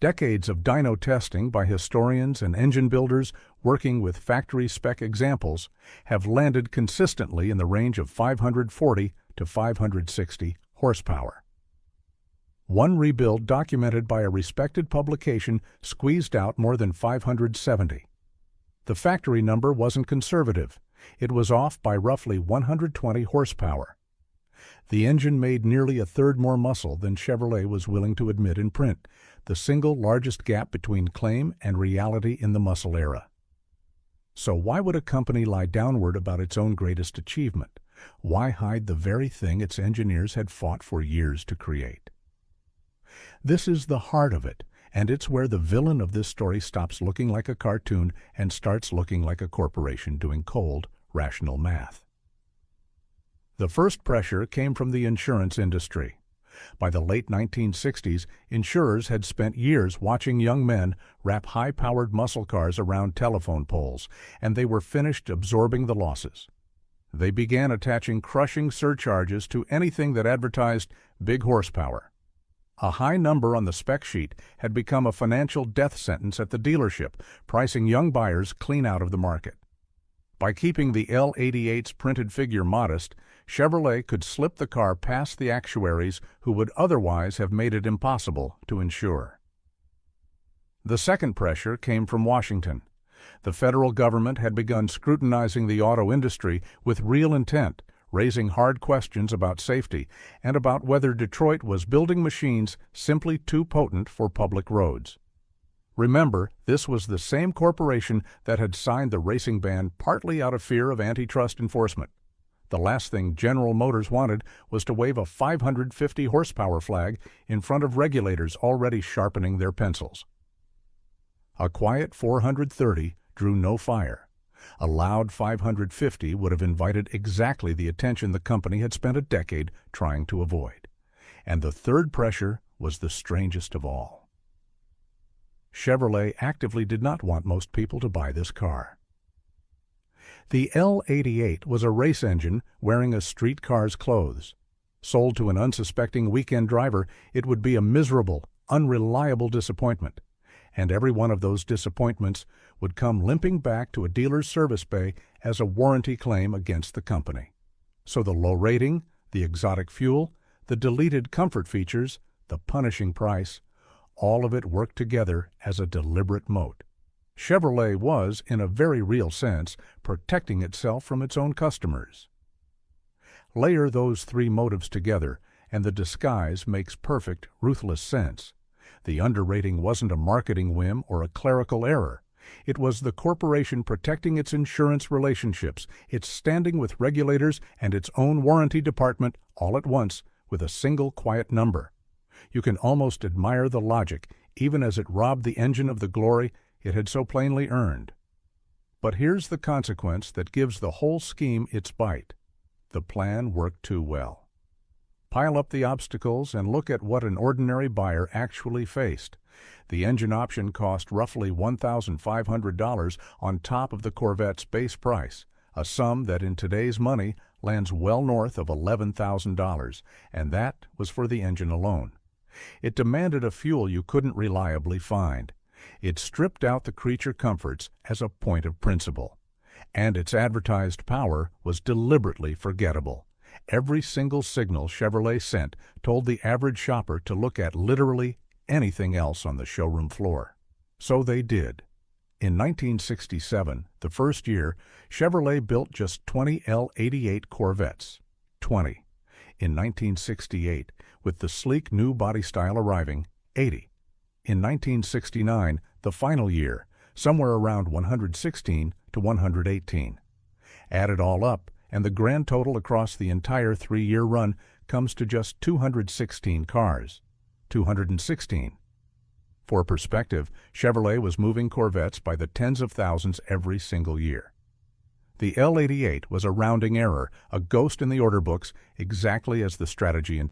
Decades of dyno testing by historians and engine builders working with factory-spec examples have landed consistently in the range of 540 to 560 horsepower. One rebuild documented by a respected publication squeezed out more than 570. The factory number wasn't conservative. It was off by roughly 120 horsepower. The engine made nearly a third more muscle than Chevrolet was willing to admit in print, the single largest gap between claim and reality in the muscle era. So why would a company lie downward about its own greatest achievement? Why hide the very thing its engineers had fought for years to create? This is the heart of it, and it's where the villain of this story stops looking like a cartoon and starts looking like a corporation doing cold, rational math. The first pressure came from the insurance industry. By the late 1960s, insurers had spent years watching young men wrap high-powered muscle cars around telephone poles, and they were finished absorbing the losses. They began attaching crushing surcharges to anything that advertised big horsepower. A high number on the spec sheet had become a financial death sentence at the dealership, pricing young buyers clean out of the market. By keeping the L88's printed figure modest, Chevrolet could slip the car past the actuaries who would otherwise have made it impossible to insure. The second pressure came from Washington. The federal government had begun scrutinizing the auto industry with real intent, raising hard questions about safety and about whether Detroit was building machines simply too potent for public roads. Remember, this was the same corporation that had signed the racing ban partly out of fear of antitrust enforcement. The last thing General Motors wanted was to wave a 550 horsepower flag in front of regulators already sharpening their pencils. A quiet 430 drew no fire. A loud 550 would have invited exactly the attention the company had spent a decade trying to avoid. And the third pressure was the strangest of all. Chevrolet actively did not want most people to buy this car. The L88 was a race engine wearing a street car's clothes. Sold to an unsuspecting weekend driver, it would be a miserable, unreliable disappointment. And every one of those disappointments would come limping back to a dealer's service bay as a warranty claim against the company. So the low rating, the exotic fuel, the deleted comfort features, the punishing price, all of it worked together as a deliberate moat. Chevrolet was, in a very real sense, protecting itself from its own customers. Layer those three motives together, and the disguise makes perfect, ruthless sense. The underrating wasn't a marketing whim or a clerical error. It was the corporation protecting its insurance relationships, its standing with regulators, and its own warranty department all at once with a single quiet number. You can almost admire the logic, even as it robbed the engine of the glory it had so plainly earned. But here's the consequence that gives the whole scheme its bite. The plan worked too well. Pile up the obstacles and look at what an ordinary buyer actually faced. The engine option cost roughly $1,500 on top of the Corvette's base price, a sum that in today's money lands well north of $11,000, and that was for the engine alone. It demanded a fuel you couldn't reliably find. It stripped out the creature comforts as a point of principle. And its advertised power was deliberately forgettable. Every single signal Chevrolet sent told the average shopper to look at literally anything else on the showroom floor. So they did. In 1967, the first year, Chevrolet built just 20 L88 Corvettes. 20. In 1968, with the sleek new body style arriving, 80. In 1969, the final year, somewhere around 116 to 118. Add it all up, and the grand total across the entire three-year run comes to just 216 cars. 216. For perspective, Chevrolet was moving Corvettes by the tens of thousands every single year. The L88 was a rounding error, a ghost in the order books, exactly as the strategy intended.